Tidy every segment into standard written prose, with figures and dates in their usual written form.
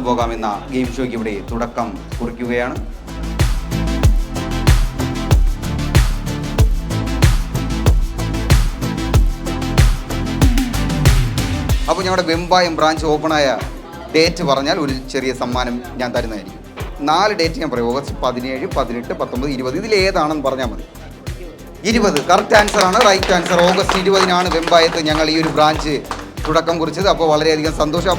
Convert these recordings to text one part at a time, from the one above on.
കാമിട്ട് പോകാമെന്ന game ഷോയ്ക്ക് ഇവിടെ തുടക്കം കുറിക്കുകയാണ്. അപ്പോൾ ഞങ്ങളുടെ വെമ്പായം ബ്രാഞ്ച് ഓപ്പണായ ഡേറ്റ് പറഞ്ഞാൽ ഒരു ചെറിയ സമ്മാനം ഞാൻ തരുന്നതായിരിക്കും. 4 ഡേറ്റ് ഞാൻ പറയും. ഓഗസ്റ്റ് 17, 18, 19, 20. ഇതിലേതാണെന്ന് പറഞ്ഞാൽ മതി. 20 കറക്റ്റ് ആൻസർ ആണ്, റൈറ്റ് ആൻസർ. ഓഗസ്റ്റ് 20-നാണ് വെമ്പായത്ത് ഞങ്ങൾ ഈ ഒരു ബ്രാഞ്ച് തുടക്കം കുറിച്ചത്. അപ്പോൾ വളരെയധികം സന്തോഷം.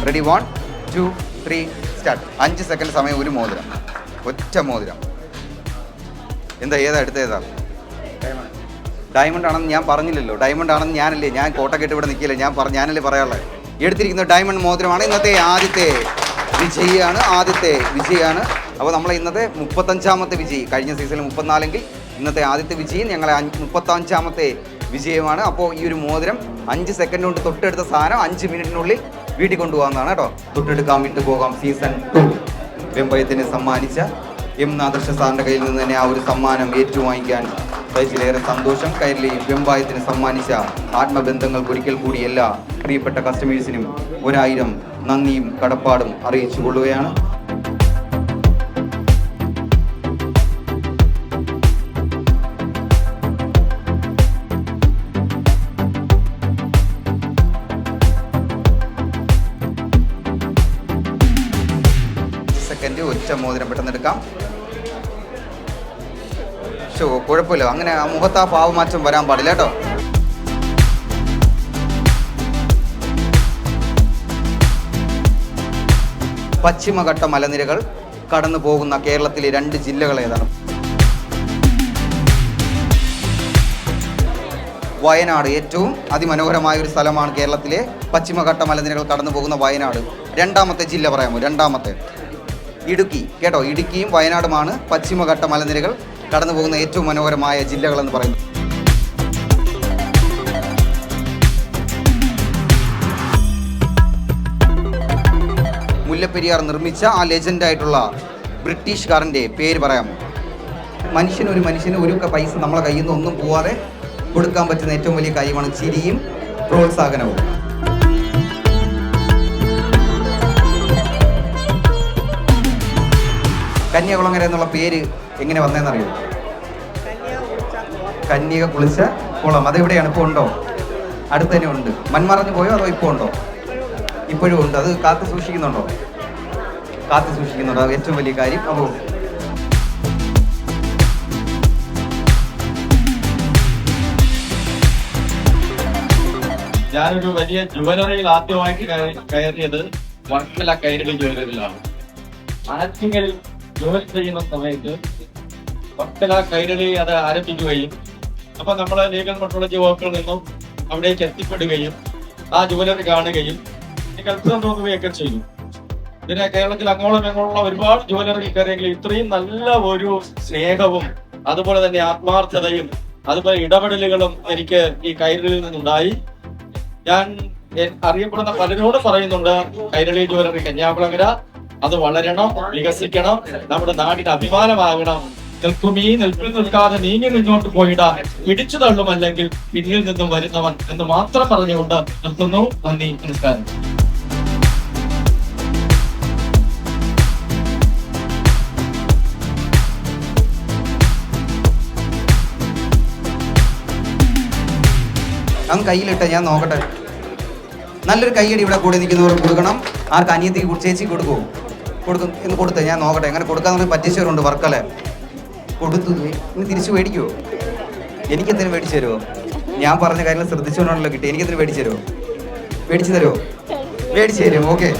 Ready, 1, 2, 3 start. 5 സെക്കൻഡ് സമയം. ഒരു മോതിരം, ഒറ്റ മോതിരം. എന്താ, ഏതാ എടുത്തേതാ? ഡയമണ്ട് ആണെന്ന് ഞാൻ പറഞ്ഞില്ലല്ലോ. ഡയമണ്ട് ആണെന്ന് ഞാനല്ലേ, ഞാൻ കോട്ടക്കെട്ട് ഇവിടെ നിൽക്കില്ല. ഞാനല്ലേ പറയാനുള്ളത്. എടുത്തിരിക്കുന്നത് ഡയമണ്ട് മോതിരമാണ്. ഇന്നത്തെ ആദ്യത്തെ വിജയാണ്. അപ്പോൾ നമ്മളെ ഇന്നത്തെ 35ാമത്തെ വിജയി. കഴിഞ്ഞ സീസണിൽ 34എങ്കിൽ ഇന്നത്തെ ആദ്യത്തെ വിജയം ഞങ്ങളെ 35ാമത്തെ വിജയമാണ്. അപ്പോൾ ഈ ഒരു മോതിരം 5 സെക്കൻഡ് കൊണ്ട് തൊട്ടെടുത്ത സാധനം 5 മിനിറ്റിനുള്ളിൽ വീട്ടിൽ കൊണ്ടുപോകാവുന്നതാണ് കേട്ടോ. തൊട്ടെടുക്കാൻ വിട്ടു പോകാം. സീസൺ 2 വെമ്പയത്തിന് സമ്മാനിച്ച എം നാദർശ സാറിൻ്റെ കയ്യിൽ നിന്ന് തന്നെ ആ ഒരു സമ്മാനം ഏറ്റുവാങ്ങിക്കാൻ സൈസിലേറെ സന്തോഷം. കൈരളി വെമ്പായത്തിന് സമ്മാനിച്ച ആത്മബന്ധങ്ങൾക്ക് ഒരിക്കൽ കൂടി എല്ലാ പ്രിയപ്പെട്ട കസ്റ്റമേഴ്സിനും 1000 നന്ദിയും കടപ്പാടും അറിയിച്ചു കൊള്ളുകയാണ്. ഒറ്റ മോതിരം പെട്ടെന്ന് എടുക്കാം. കുഴപ്പമില്ല, അങ്ങനെ മുഖത്ത് ആ ഭാവമാറ്റം വരാൻ പാടില്ല കേട്ടോ. പശ്ചിമഘട്ട മലനിരകൾ കടന്നു പോകുന്ന കേരളത്തിലെ 2 ജില്ലകൾ ഏതാണ്? വയനാട് ഏറ്റവും അതിമനോഹരമായ ഒരു സ്ഥലമാണ്. കേരളത്തിലെ പശ്ചിമഘട്ട മലനിരകൾ കടന്നു പോകുന്ന വയനാട്. 2ാമത്തെ ജില്ല പറയാമോ? 2ാമത്തെ ഇടുക്കി. കേട്ടോ, ഇടുക്കിയും വയനാടുമാണ് പശ്ചിമഘട്ട മലനിരകൾ കടന്നു പോകുന്ന ഏറ്റവും മനോഹരമായ ജില്ലകളെന്ന് പറയുന്നത്. മുല്ലപ്പെരിയാർ നിർമ്മിച്ച ആ ലെജൻഡായിട്ടുള്ള ബ്രിട്ടീഷുകാരൻ്റെ പേര് പറയാമോ? മനുഷ്യന് ഒരു പൈസ നമ്മളെ കയ്യിൽ നിന്ന് ഒന്നും പോവാതെ കൊടുക്കാൻ പറ്റുന്ന ഏറ്റവും വലിയ കാര്യമാണ് ചിരിയും പ്രോത്സാഹനവും. കന്യാകുളങ്ങര എന്നുള്ള പേര് എങ്ങനെ വന്നതെന്നറിയോ? കന്യക കുളിച്ച കുളം. അതെവിടെയാണ്? ഇപ്പോൾ ഉണ്ടോ? അടുത്ത് തന്നെ ഉണ്ട്. മൺമറഞ്ഞു പോയോ അതോ ഇപ്പോൾ ഉണ്ടോ? ഇപ്പോഴും ഉണ്ട്. അത് കാത്തു സൂക്ഷിക്കുന്നുണ്ടോ? അത് ഏറ്റവും വലിയ കാര്യം. അപ്പോൾ ഞാനൊരു വലിയ ജുവലറിയിൽ ആദ്യമായിട്ട് കയറിയത് വർക്കല കൈരളി ജുവലറിയിലാണ്. ആറ്റിങ്ങൽ ജോലി ചെയ്യുന്ന സമയത്ത് വർക്കല കൈരളി അത് ആരംഭിക്കുകയും അപ്പൊ നമ്മളെ ലീഗൽ മെട്രോളജി വകുപ്പിൽ നിന്നും അവിടേക്ക് എത്തിപ്പെടുകയും ആ ജുവലറി കാണുകയും എനിക്ക് അത്ഭുതം തോന്നുകയൊക്കെ ചെയ്തു. ഇതിനെ കേരളത്തിൽ അങ്ങോളം ഒരുപാട് ജുവലറി കയറിയെങ്കിൽ ഇത്രയും നല്ല ഒരു സ്നേഹവും അതുപോലെ തന്നെ ആത്മാർത്ഥതയും അതുപോലെ ഇടപെടലുകളും എനിക്ക് ഈ കൈരളിയിൽ നിന്നുണ്ടായി. ഞാൻ അറിയപ്പെടുന്ന പലരോടും പറയുന്നുണ്ട്, കൈരളി ജുവലറി കന്യാകുളങ്ങര അത് വളരണം, വികസിക്കണം, നമ്മുടെ നാടിന് അഭിമാനമാകണം. നിൽപ്പിൽ നിൽക്കാതെ നീങ്ങി മുന്നോട്ട് പോയിടാൻ പിടിച്ചു തള്ളും, അല്ലെങ്കിൽ പിന്നിൽ നിന്നും വരുന്നവൻ എന്ന് മാത്രം പറഞ്ഞുകൊണ്ട് നിർത്തുന്നു. നന്ദി, നമസ്കാരം. അങ്ങ് കയ്യിലിട്ട ഞാൻ നോക്കട്ടെ. നല്ലൊരു കയ്യടി ഇവിടെ കൂടെ നിൽക്കുന്നവർക്ക് കൊടുക്കണം. ആർക്ക്? അനിയത്തിക്ക് ചേച്ചി കൊടുക്കും എന്ന് കൊടുത്തേ. ഞാൻ നോക്കട്ടെ. എങ്ങനെ കൊടുക്കാന്ന് പറ്റിച്ചവരുണ്ട്. വർക്കല കൊടുത്തു. ഇനി തിരിച്ചു മേടിക്കുമോ? എനിക്കെന്തിനും മേടിച്ചു തരുമോ? ഞാൻ പറഞ്ഞ കാര്യങ്ങൾ ശ്രദ്ധിച്ചുകൊണ്ടാണല്ലോ കിട്ടി. എനിക്കെന്തിനും മേടിച്ചു തരുമോ? മേടിച്ചു തരുമോ? ഓക്കെ.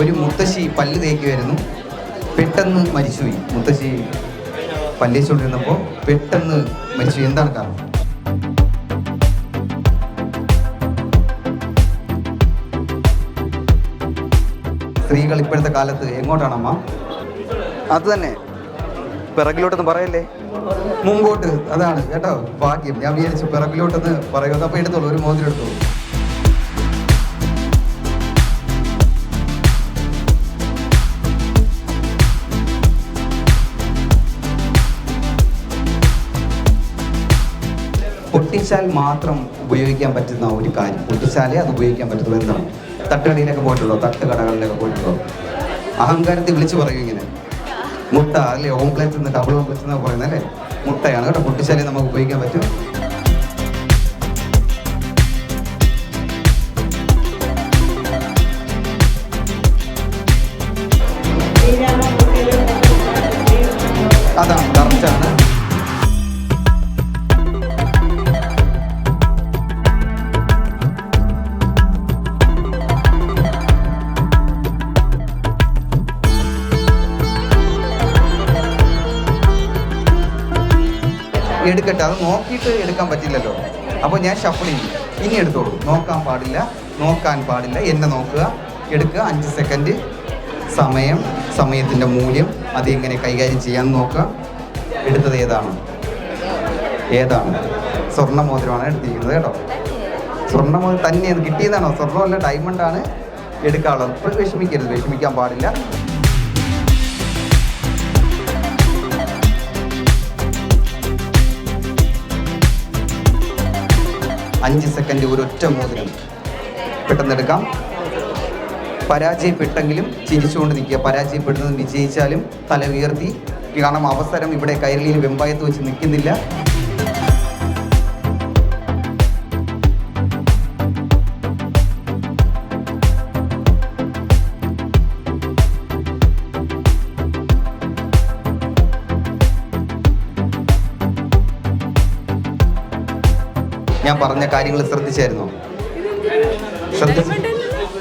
ഒരു മുത്തശ്ശി പല്ല് തേക്കുമായിരുന്നു, പെട്ടെന്ന് മരിച്ചുപോയി. മുത്തശ്ശി പല്ലേച്ചുകൊണ്ടിരുന്നപ്പോൾ പെട്ടെന്ന് മരിച്ചു. എന്താണ് കാരണം? സ്ത്രീകൾ ഇപ്പോഴത്തെ കാലത്ത് എങ്ങോട്ടാണമ്മ? അത് തന്നെ, പിറകിലോട്ടൊന്നും പറയല്ലേ, മുമ്പോട്ട്. അതാണ് കേട്ടോ ഭാഗ്യം. ഞാൻ വിചാരിച്ചു പിറകിലോട്ടെന്ന് പറയുന്നത്. അപ്പോൾ എടുത്തോളൂ, ഒരു മോതിരം എടുത്തോളൂ. പൊട്ടിച്ചാൽ മാത്രം ഉപയോഗിക്കാൻ പറ്റുന്ന ഒരു കാര്യം, പൊട്ടിച്ചാലേ അത് ഉപയോഗിക്കാൻ പറ്റുള്ളൂ. എന്താണ്? തട്ടുകടയിലൊക്കെ പോയിട്ടുള്ളോ? തട്ടുകടകളിലൊക്കെ പോയിട്ടുള്ളോ? അഹങ്കാരത്തെ വിളിച്ച് പറയും ഇങ്ങനെ, മുട്ട അല്ലേ, ഓംപ്ലേറ്റ് എന്ന്, ഡബിൾ ഓംപ്ലേറ്റ് എന്നൊക്കെ പറയുന്നത് അല്ലേ, മുട്ടയാണ് കേട്ടോ. പൊട്ടിച്ചാലേ നമുക്ക് ഉപയോഗിക്കാൻ പറ്റും. അതാണ്, കറക്റ്റാണ്. എടുക്കട്ടെ, അത് നോക്കിയിട്ട് എടുക്കാൻ പറ്റില്ലല്ലോ. അപ്പോൾ ഞാൻ ഷഫിൾ ചെയ്യും. ഇനി എടുത്തോളൂ. നോക്കാൻ പാടില്ല, എന്നെ നോക്കുക, എടുക്കുക. 5 സെക്കൻഡ് സമയത്തിൻ്റെ മൂല്യം, അതെങ്ങനെ കൈകാര്യം ചെയ്യാൻ നോക്കുക. എടുത്തത് ഏതാണ്? സ്വർണ്ണമോതിരമാണ് എടുത്തിരിക്കുന്നത് കേട്ടോ. സ്വർണ്ണമോതിരം തന്നെയാണ് കിട്ടിയതാണോ? സ്വർണ്ണമല്ല, ഡയമണ്ടാണ് എടുക്കാനുള്ളത്. ഇപ്പോൾ വിഷമിക്കാൻ പാടില്ല. 5 സെക്കൻഡ്, ഒരൊറ്റ മോതിരം. പെട്ടെന്ന് എടുക്കാം. പരാജയപ്പെട്ടെങ്കിലും ചിരിച്ചുകൊണ്ട് നിൽക്കുക. പരാജയപ്പെടുന്നത് വിജയിച്ചാലും തല ഉയർത്തി. കാരണം അവസരം ഇവിടെ കൈരളിയിൽ വെമ്പായത്ത് വെച്ച് നിൽക്കുന്നില്ല. ഞാൻ പറഞ്ഞ കാര്യങ്ങൾ ശ്രദ്ധിച്ചായിരുന്നോ?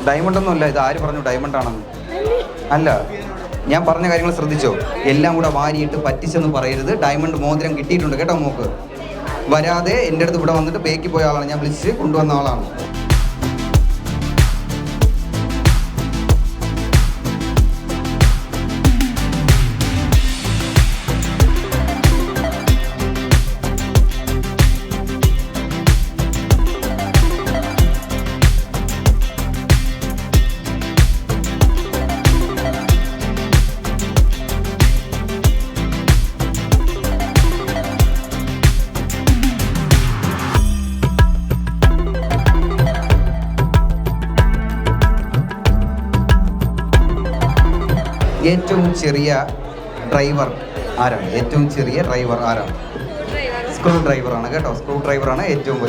ഡയമണ്ട് ഒന്നുമല്ല ഇത്. ആര് പറഞ്ഞു ഡയമണ്ട് ആണെന്ന്? അല്ല, ഞാൻ പറഞ്ഞ കാര്യങ്ങൾ ശ്രദ്ധിച്ചോ? എല്ലാം കൂടെ വാരിയിട്ട് പറ്റിച്ചെന്ന് പറയരുത്. ഡയമണ്ട് മോതിരം കിട്ടിയിട്ടുണ്ട് കേട്ടോ. മോക്ക് വരാതെ എൻ്റെ അടുത്ത് ഇവിടെ വന്നിട്ട് ബേക്കിൽ പോയ ആളാണ്. ഞാൻ വിളിച്ച് കൊണ്ടുവന്ന ആളാണ്. ഏറ്റവും ചെറിയ ഡ്രൈവർ ആരാണ്? സ്ക്രൂ ഡ്രൈവറാണ് കേട്ടോ. സ്ക്രൂ ഡ്രൈവറാണ് ഏറ്റവും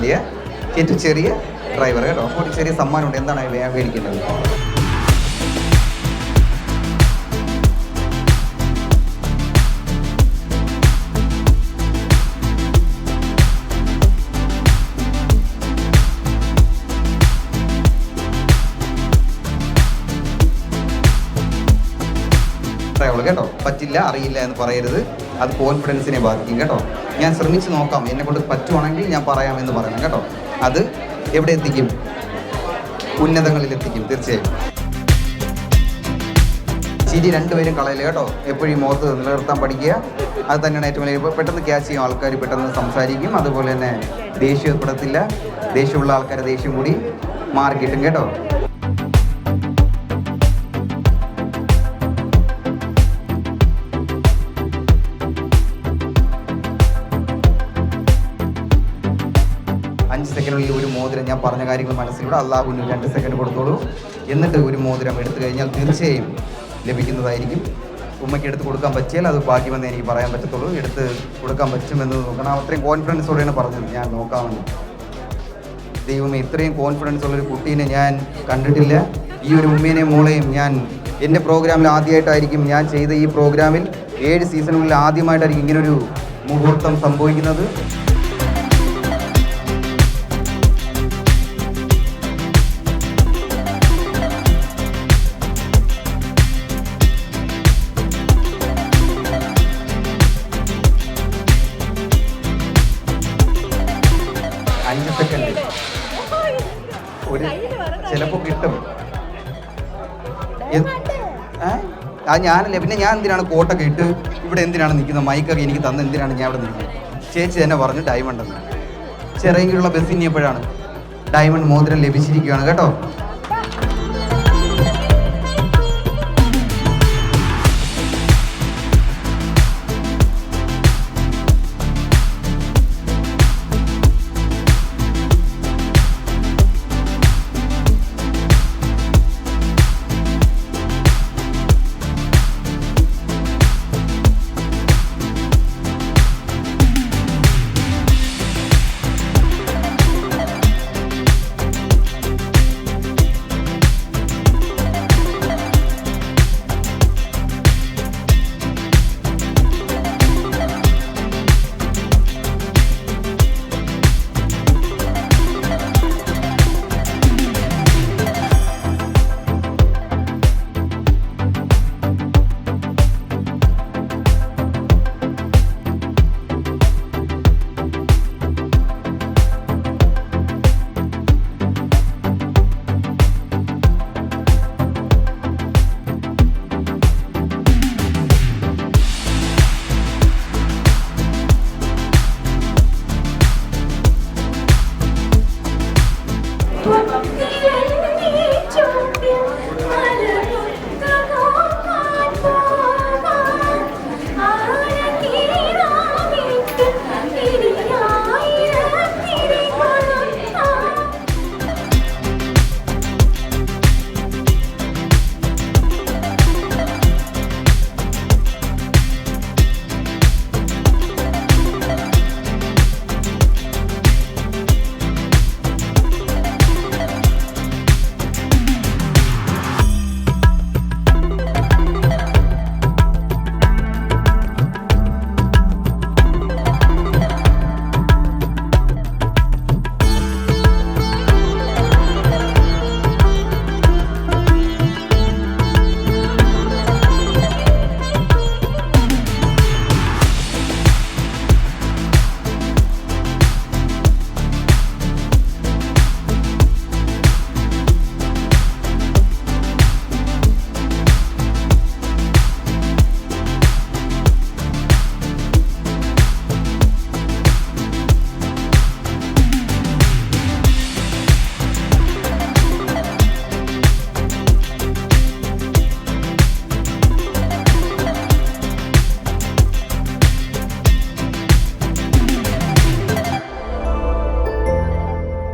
ചെറിയ ഡ്രൈവർ കേട്ടോ. അപ്പോൾ ചെറിയ സമ്മാനമുണ്ട്. എന്താണ് മേടിക്കേണ്ടത്? കേട്ടോ. പറ്റില്ല, അറിയില്ല എന്ന് പറയരുത്. അത് കോൺഫിഡൻസിനെ ബാധിക്കും കേട്ടോ. ഞാൻ ശ്രമിച്ച് നോക്കാം, എന്നെ കൊണ്ട് പറ്റുവാണെങ്കിൽ ഞാൻ പറയാമെന്ന് പറയണം കേട്ടോ. അത് എവിടെ എത്തിക്കും? ഉന്നതങ്ങളിലെത്തിക്കും തീർച്ചയായും. ചിരി രണ്ടുപേരും കളയില്ല കേട്ടോ. എപ്പോഴും മുഖത്ത് നിലനിർത്താൻ പഠിക്കുക. അത് തന്നെയാണ് ഏറ്റവും വലിയ. പെട്ടെന്ന് ക്യാച്ച് ചെയ്യും ആൾക്കാർ, പെട്ടെന്ന് സംസാരിക്കും. അതുപോലെ തന്നെ ദേഷ്യപ്പെടത്തില്ല. ദേഷ്യമുള്ള ആൾക്കാരെ ദേഷ്യം കൂടി മാറി കിട്ടും കേട്ടോ. സെക്കൻഡിനുള്ളിൽ ഒരു മോതിരം, ഞാൻ പറഞ്ഞ കാര്യങ്ങൾ മനസ്സിലൂടെ അള്ളാഹുവിന് 2 സെക്കൻഡ് കൊടുത്തോളൂ. എന്നിട്ട് ഒരു മോതിരം എടുത്തു കഴിഞ്ഞാൽ തീർച്ചയായും ലഭിക്കുന്നതായിരിക്കും. ഉമ്മയ്ക്ക് എടുത്ത് കൊടുക്കാൻ പറ്റിയാൽ അത് ഭാഗ്യമെന്ന് എനിക്ക് പറയാൻ പറ്റത്തുള്ളൂ. എടുത്ത് കൊടുക്കാൻ പറ്റുമെന്ന് നോക്കണം. അത്രയും കോൺഫിഡൻസോടെയാണ് പറഞ്ഞത് ഞാൻ നോക്കാമെന്ന്. ദൈവമേ, ഇത്രയും കോൺഫിഡൻസ് ഉള്ളൊരു കുട്ടീനെ ഞാൻ കണ്ടിട്ടില്ല. ഈ ഒരു ഉമ്മേനെയും മോളെയും ഞാൻ എൻ്റെ പ്രോഗ്രാമിൽ ആദ്യമായിട്ടായിരിക്കും, ഞാൻ ചെയ്ത ഈ പ്രോഗ്രാമിൽ 7 സീസണുകളിൽ ആദ്യമായിട്ടായിരിക്കും ഇങ്ങനൊരു മുഹൂർത്തം സംഭവിക്കുന്നത്. 5 സെക്കൻഡ്. ഒരു ചിലപ്പോൾ കിട്ടും. അത് ഞാനല്ലേ, പിന്നെ ഞാൻ എന്തിനാണ് കോട്ടൊക്കെ ഇട്ട് ഇവിടെ എന്തിനാണ് നിൽക്കുന്നത്? മൈക്കൊക്കെ എനിക്ക് തന്ന എന്തിനാണ് ഞാൻ ഇവിടെ നിൽക്കുന്നത്? ചേച്ചി തന്നെ പറഞ്ഞു ഡയമണ്ട് എന്ന്. ചിറയെങ്കിലുള്ള ബസ്സിന് എപ്പോഴാണ് ഡയമണ്ട് മോതിരം ലഭിച്ചിരിക്കുകയാണ് കേട്ടോ.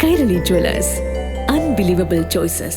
Kairali Jewellers, unbelievable choices.